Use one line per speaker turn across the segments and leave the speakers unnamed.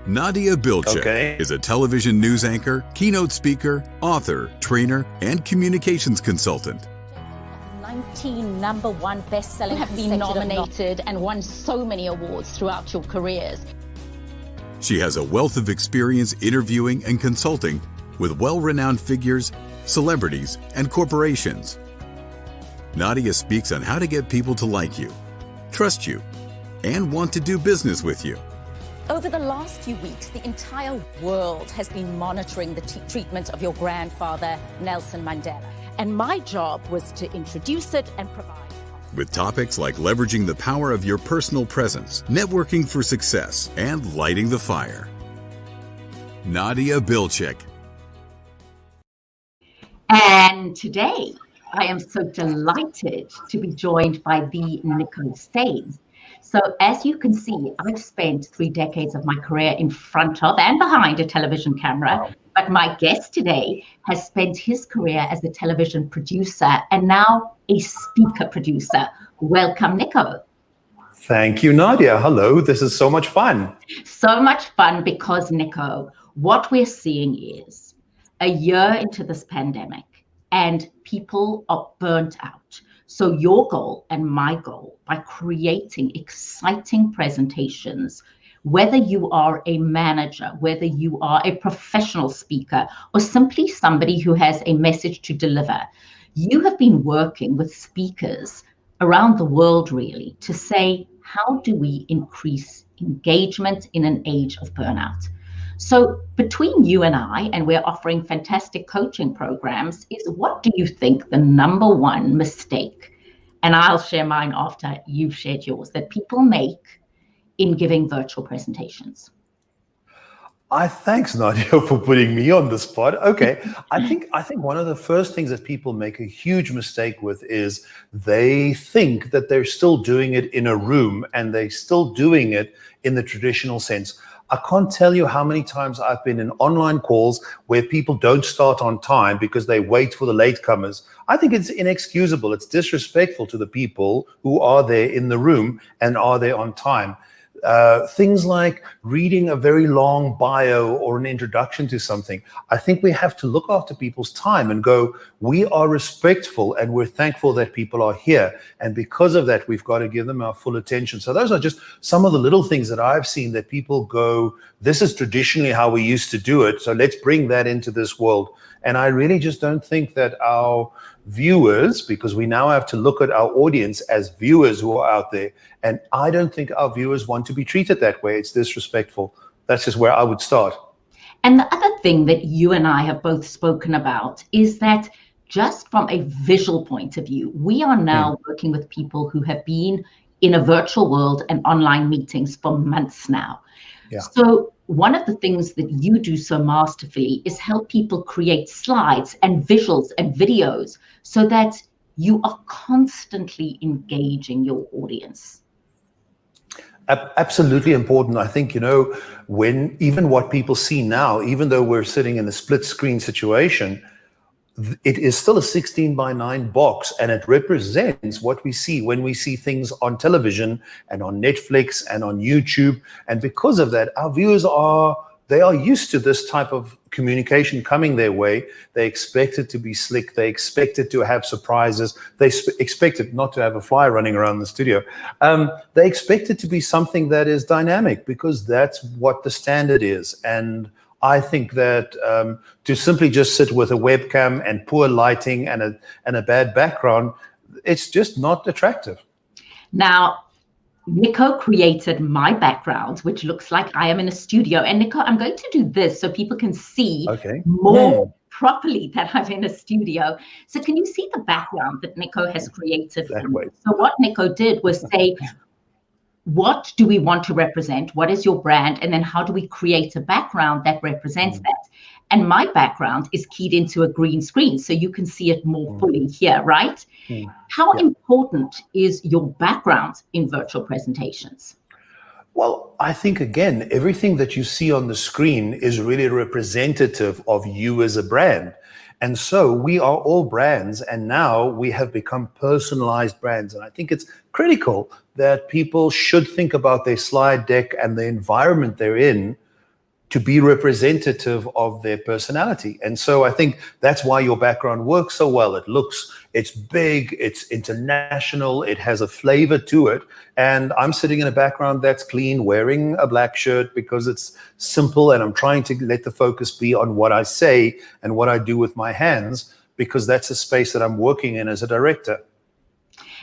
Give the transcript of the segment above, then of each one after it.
Nadia Bilchik
Okay.
is a television news anchor, keynote speaker, author, trainer, and communications consultant.
19 number one best-selling.
You have been nominated and won so many awards throughout your careers.
She has a wealth of experience interviewing and consulting with well-renowned figures, celebrities, and corporations. Nadia speaks on how to get people to like you, trust you, and want to do business with you.
Over the last few weeks, the entire world has been monitoring the treatment of your grandfather, Nelson Mandela. And my job was to introduce it and provide.
With topics like leveraging the power of your personal presence, networking for success, and lighting the fire. Nadia Bilchik.
And today, I am so delighted to be joined by the Nico Staines. So as you can see, I've spent 3 decades of my career in front of and behind a television camera. Wow. But my guest today has spent his career as a television producer and now a speaker producer. Welcome, Nico.
Thank you, Nadia. Hello. This is so much fun.
So much fun because, Nico, what we're seeing is a year into this pandemic and people are burnt out. So your goal and my goal by creating exciting presentations, whether you are a manager, whether you are a professional speaker, or simply somebody who has a message to deliver, you have been working with speakers around the world really to say, how do we increase engagement in an age of burnout? So between you and I, and we're offering fantastic coaching programs, is what do you think the number one mistake, and I'll share mine after you've shared yours, that people make in giving virtual presentations?
Thanks, Nadia, for putting me on the spot. Okay, I think one of the first things that people make a huge mistake with is they think that they're still doing it in a room and they're still doing it in the traditional sense. I can't tell you how many times I've been in online calls where people don't start on time because they wait for the latecomers. I think it's inexcusable. It's disrespectful to the people who are there in the room and are there on time. Things like reading a very long bio or an introduction to something. I think we have to look after people's time and go, we are respectful and we're thankful that people are here. And because of that, we've got to give them our full attention. So those are just some of the little things that I've seen that people go, this is traditionally how we used to do it. So let's bring that into this world. And I really just don't think that our viewers, because we now have to look at our audience as viewers who are out there, and I don't think our viewers want to be treated that way. It's disrespectful. That's just where I would start.
And the other thing that you and I have both spoken about is that just from a visual point of view, we are now working with people who have been in a virtual world and online meetings for months now. Yeah. So one of the things that you do so masterfully is help people create slides and visuals and videos so that you are constantly engaging your audience.
Absolutely important. I think, when even what people see now, even though we're sitting in a split screen situation, it is still a 16:9 box, and it represents what we see when we see things on television and on Netflix and on YouTube. And because of that, our viewers are used to this type of communication coming their way. They expect it to be slick. They expect it to have surprises. They expect it not to have a fly running around the studio. They expect it to be something that is dynamic because that's what the standard is. And I think that to simply just sit with a webcam and poor lighting and a bad background, it's just not attractive.
Now, Nico created my background, which looks like I am in a studio. And Nico, I'm going to do this so people can see more properly that I'm in a studio. So can you see the background that Nico has created? So what Nico did was say, what do we want to represent? What is your brand? And then how do we create a background that represents that? And my background is keyed into a green screen, so you can see it more fully here, right? How important is your background in virtual presentations?
Well, I think, again, everything that you see on the screen is really representative of you as a brand. And so we are all brands, and now we have become personalized brands. And I think it's critical that people should think about their slide deck and the environment they're in to be representative of their personality. And so I think that's why your background works so well. It's big, it's international, it has a flavor to it. And I'm sitting in a background that's clean, wearing a black shirt because it's simple, and I'm trying to let the focus be on what I say and what I do with my hands, because that's a space that I'm working in as a director.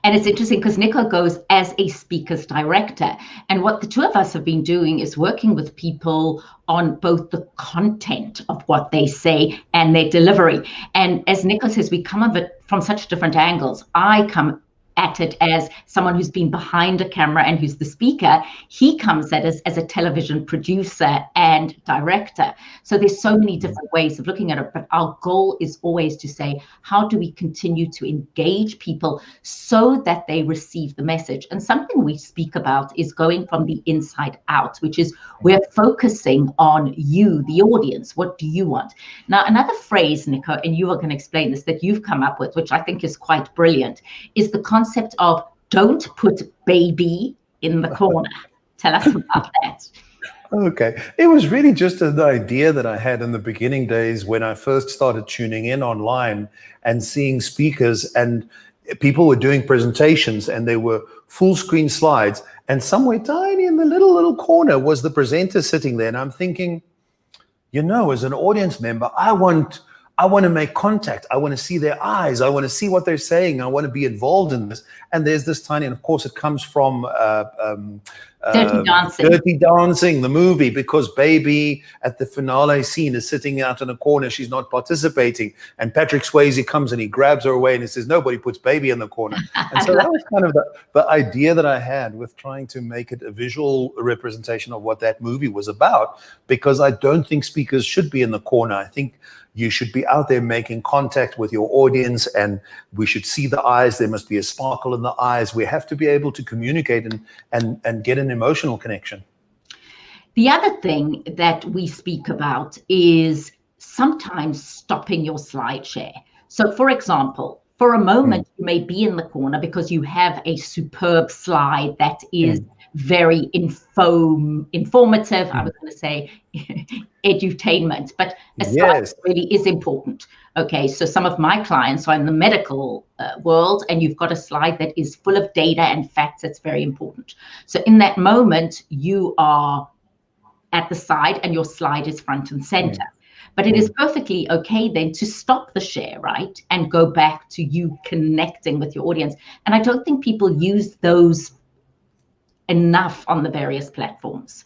And it's interesting because Nico goes as a speaker's director. And what the two of us have been doing is working with people on both the content of what they say and their delivery. And as Nico says, we come at it from such different angles. I come at it as someone who's been behind a camera and who's the speaker. He comes at us as a television producer and director. So there's so many different ways of looking at it, but our goal is always to say, how do we continue to engage people so that they receive the message? And something we speak about is going from the inside out, which is we're focusing on you, the audience. What do you want? Now, another phrase, Nico, and you are going to explain this, that you've come up with, which I think is quite brilliant, is the concept of don't put baby in the corner. Tell us about that.
Okay. It was really just an idea that I had in the beginning days when I first started tuning in online and seeing speakers, and people were doing presentations and they were full screen slides, and somewhere tiny in the little corner was the presenter sitting there. And I'm thinking, as an audience member, I want to make contact. I want to see their eyes. I want to see what they're saying. I want to be involved in this. And there's this tiny, and of course it comes from Dirty Dancing, the movie, because baby at the finale scene is sitting out in a corner. She's not participating. And Patrick Swayze comes and he grabs her away and he says, nobody puts baby in the corner. And so that was kind of the idea that I had with trying to make it a visual representation of what that movie was about, because I don't think speakers should be in the corner. I think you should be out there making contact with your audience, and we should see the eyes. There must be a sparkle in the eyes. We have to be able to communicate and get an emotional connection.
The other thing that we speak about is sometimes stopping your slide share. So, for example, for a moment, you may be in the corner because you have a superb slide that is very informative. I was going to say edutainment, but a slide really is important. Okay, so some of my clients are in the medical world, and you've got a slide that is full of data and facts. That's very important. So in that moment, you are at the side and your slide is front and center. But it is perfectly okay then to stop the share, right? And go back to you connecting with your audience. And I don't think people use those enough on the various platforms.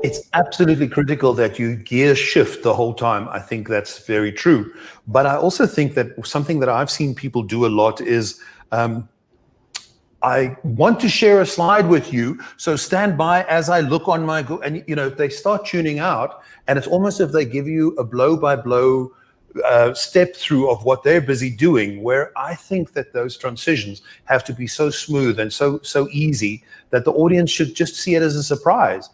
It's absolutely critical that you gear shift the whole time. I think that's very true. But I also think that something that I've seen people do a lot is I want to share a slide with you, so stand by as I look on my go. And they start tuning out, and it's almost as if they give you a blow-by-blow step through of what they're busy doing, where I think that those transitions have to be so smooth and so easy that the audience should just see it as a surprise.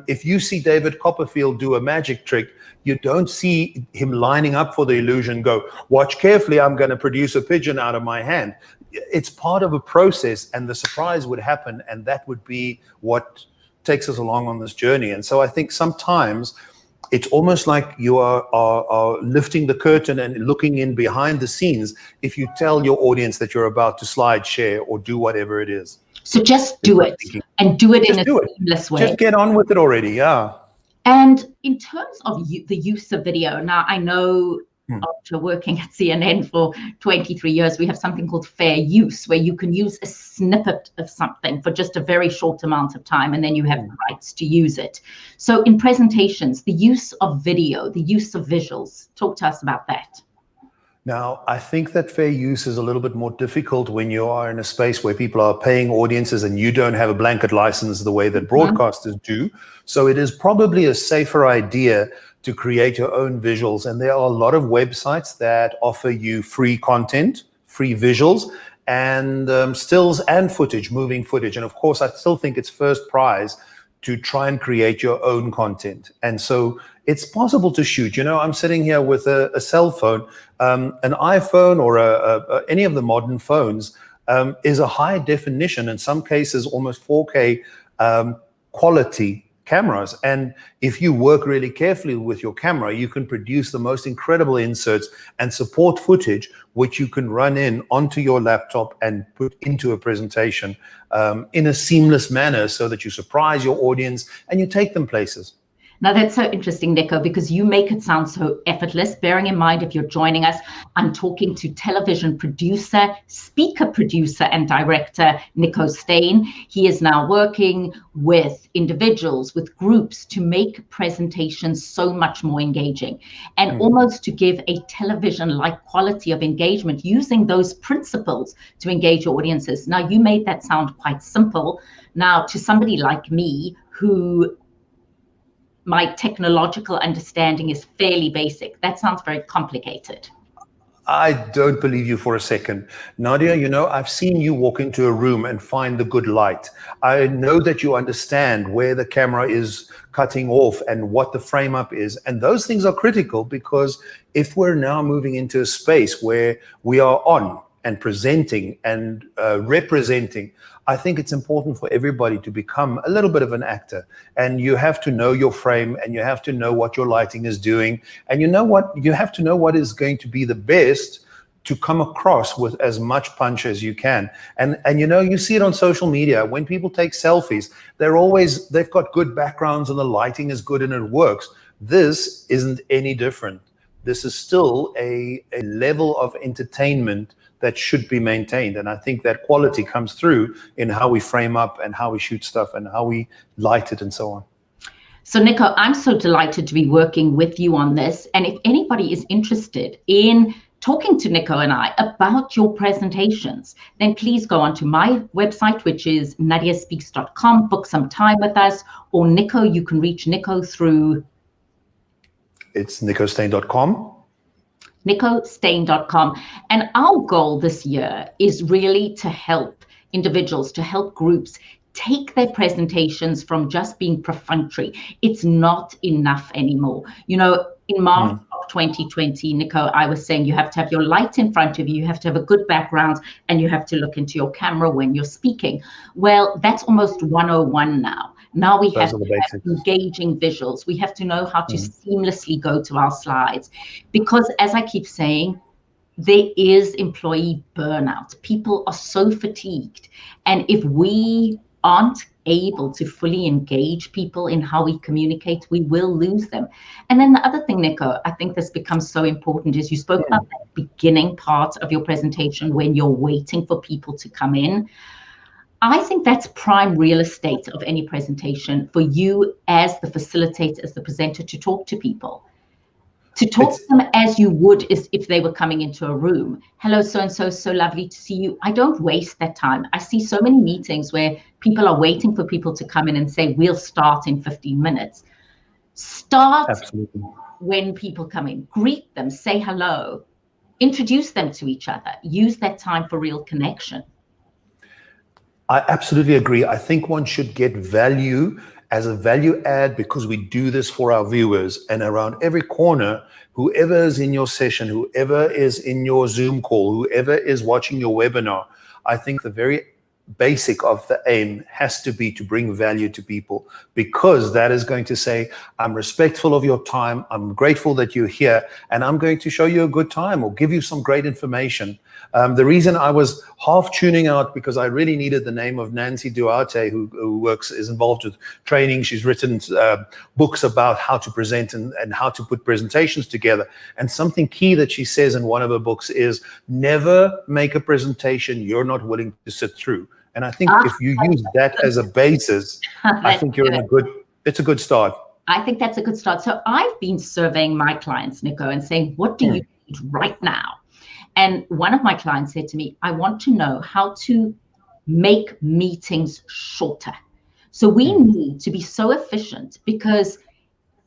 If you see David Copperfield do a magic trick, you don't see him lining up for the illusion, go, watch carefully, I'm going to produce a pigeon out of my hand. It's part of a process, and the surprise would happen, and that would be what takes us along on this journey. And so I think sometimes it's almost like you are lifting the curtain and looking in behind the scenes if you tell your audience that you're about to slide share or do whatever it is.
So just do it, and do it in a seamless way.
Just get on with it already, yeah.
And in terms of the use of video, now I know after working at CNN for 23 years, we have something called fair use, where you can use a snippet of something for just a very short amount of time, and then you have the rights to use it. So in presentations, the use of video, the use of visuals, talk to us about that.
Now, I think that fair use is a little bit more difficult when you are in a space where people are paying audiences and you don't have a blanket license the way that broadcasters do. So it is probably a safer idea to create your own visuals. And there are a lot of websites that offer you free content, free visuals, and stills and footage, moving footage. And of course, I still think it's first prize to try and create your own content. And so it's possible to shoot. I'm sitting here with a cell phone, an iPhone or any of the modern phones is a high definition, in some cases almost 4K quality cameras. And if you work really carefully with your camera, you can produce the most incredible inserts and support footage, which you can run in onto your laptop and put into a presentation in a seamless manner, so that you surprise your audience and you take them places.
Now, that's so interesting, Nico, because you make it sound so effortless. Bearing in mind, if you're joining us, I'm talking to television producer, speaker producer, and director Nico Steyn. He is now working with individuals, with groups, to make presentations so much more engaging, and almost to give a television-like quality of engagement, using those principles to engage your audiences. Now, you made that sound quite simple. Now, to somebody like me, who my technological understanding is fairly basic, that sounds very complicated.
I don't believe you for a second. Nadia, you know, I've seen you walk into a room and find the good light. I know that you understand where the camera is cutting off and what the frame up is. And those things are critical, because if we're now moving into a space where we are on and presenting and representing, I think it's important for everybody to become a little bit of an actor. And you have to know your frame, and you have to know what your lighting is doing. And you know what? You have to know what is going to be the best to come across with as much punch as you can. And you know, you see it on social media. When people take selfies, they've got good backgrounds and the lighting is good and it works. This isn't any different. This is still a level of entertainment that should be maintained. And I think that quality comes through in how we frame up and how we shoot stuff and how we light it and so on.
So Nico, I'm so delighted to be working with you on this. And if anybody is interested in talking to Nico and I about your presentations, then please go onto my website, which is nadiaspeaks.com, book some time with us. Or Nico, you can reach Nico through...
It's nicosteyn.com.
nicosteyn.com. And our goal this year is really to help individuals, to help groups take their presentations from just being perfunctory. It's not enough anymore. You know, in March of 2020, Nico, I was saying you have to have your light in front of you, you have to have a good background, and you have to look into your camera when you're speaking. Well, that's almost 101 now. Now we have to have engaging visuals. We have to know how to seamlessly go to our slides. Because as I keep saying, there is employee burnout. People are so fatigued. And if we aren't able to fully engage people in how we communicate, we will lose them. And then the other thing, Nico, I think this becomes so important is you spoke about that beginning part of your presentation when you're waiting for people to come in. I think that's prime real estate of any presentation for you as the facilitator, as the presenter, to talk to people. To talk to them as you would as if they were coming into a room. Hello, so-and-so, so lovely to see you. I don't waste that time. I see so many meetings where people are waiting for people to come in and say, we'll start in 15 minutes. Start when people come in. Greet them, say hello, introduce them to each other. Use that time for real connection.
I absolutely agree. I think one should get value as a value add, because we do this for our viewers, and around every corner, whoever is in your session, whoever is in your Zoom call, whoever is watching your webinar, I think the very basic of the aim has to be to bring value to people, because that is going to say, I'm respectful of your time, I'm grateful that you're here, and I'm going to show you a good time or give you some great information. The reason I was half tuning out, because I really needed the name of Nancy Duarte, who is involved with training. She's written books about how to present and how to put presentations together. And something key that she says in one of her books is, never make a presentation you're not willing to sit through. And I think if you use that as a basis, I think you're it's a good start.
I think that's a good start. So I've been surveying my clients, Nico, and saying, what do you need right now? And one of my clients said to me, I want to know how to make meetings shorter. So we need to be so efficient, because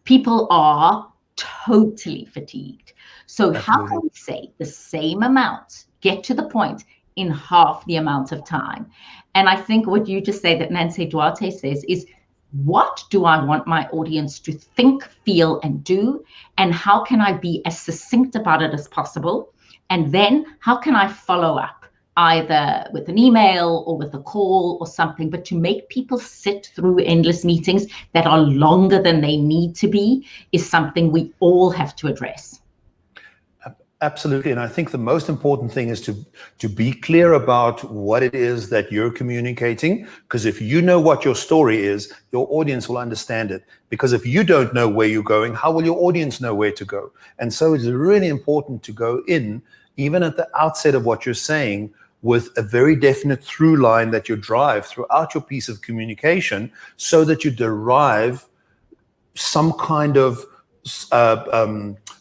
people are totally fatigued. So how can we say the same amount, get to the point in half the amount of time? And I think what you just say that Nancy Duarte says is, what do I want my audience to think, feel, and do? And how can I be as succinct about it as possible? And then how can I follow up either with an email or with a call or something, but to make people sit through endless meetings that are longer than they need to be is something we all have to address.
Absolutely. And I think the most important thing is to be clear about what it is that you're communicating, because if you know what your story is, your audience will understand it. Because if you don't know where you're going, how will your audience know where to go? And so it's really important to go in, even at the outset of what you're saying, with a very definite through line that you drive throughout your piece of communication, so that you derive some kind of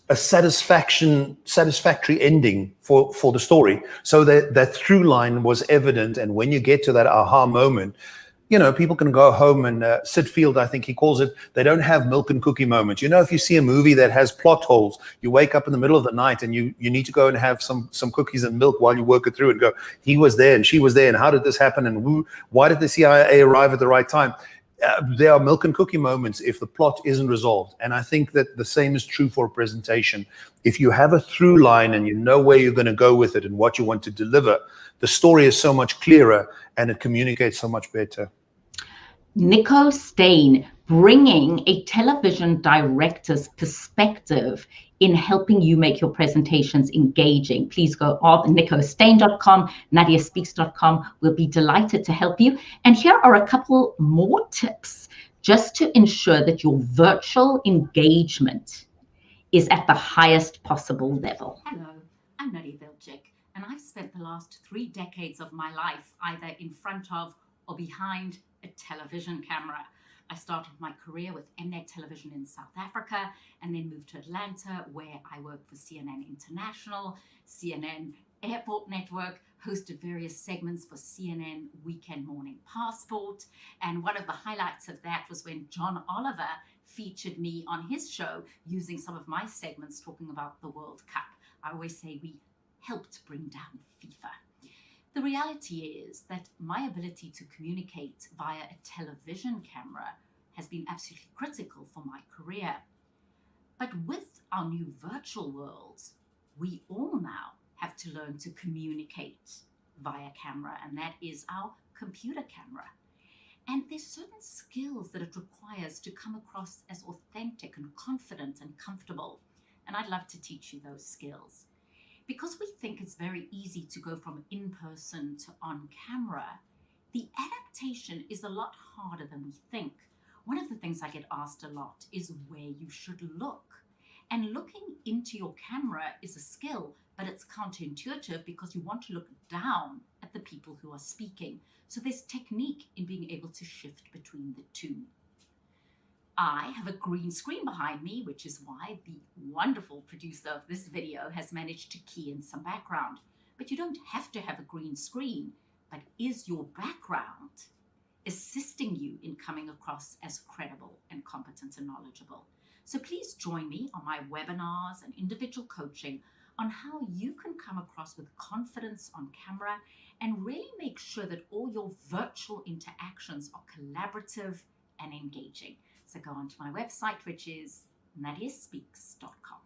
a satisfactory ending for the story, so that through line was evident. And when you get to that aha moment, people can go home and Sitfield, I think he calls it, they don't have milk and cookie moments. If you see a movie that has plot holes, you wake up in the middle of the night and you need to go and have some cookies and milk while you work it through and go, he was there and she was there, and how did this happen, and why did the CIA arrive at the right time? There are milk and cookie moments if the plot isn't resolved. And I think that the same is true for a presentation. If you have a through line and you know where you're going to go with it and what you want to deliver, the story is so much clearer and it communicates so much better.
Nico Stain, bringing a television director's perspective in helping you make your presentations engaging. Please go on nicostain.com, nadiaspeaks.com. We'll be delighted to help you. And here are a couple more tips just to ensure that your virtual engagement is at the highest possible level.
Hello, I'm Nadia Vilcek, and I've spent the last 3 decades of my life either in front of or behind a television camera. I started my career with Mnet Television in South Africa and then moved to Atlanta, where I worked for CNN International, CNN Airport Network, hosted various segments for CNN Weekend Morning Passport. And one of the highlights of that was when John Oliver featured me on his show using some of my segments talking about the World Cup. I always say we helped bring down FIFA. The reality is that my ability to communicate via a television camera has been absolutely critical for my career. But with our new virtual worlds, we all now have to learn to communicate via camera, and that is our computer camera. And there's certain skills that it requires to come across as authentic and confident and comfortable. And I'd love to teach you those skills. Because we think it's very easy to go from in-person to on-camera, the adaptation is a lot harder than we think. One of the things I get asked a lot is where you should look. And looking into your camera is a skill, but it's counterintuitive because you want to look down at the people who are speaking. So there's technique in being able to shift between the two. I have a green screen behind me, which is why the wonderful producer of this video has managed to key in some background. But you don't have to have a green screen, but is your background assisting you in coming across as credible and competent and knowledgeable? So please join me on my webinars and individual coaching on how you can come across with confidence on camera and really make sure that all your virtual interactions are collaborative and engaging. So go onto my website, which is nadiaspeaks.com.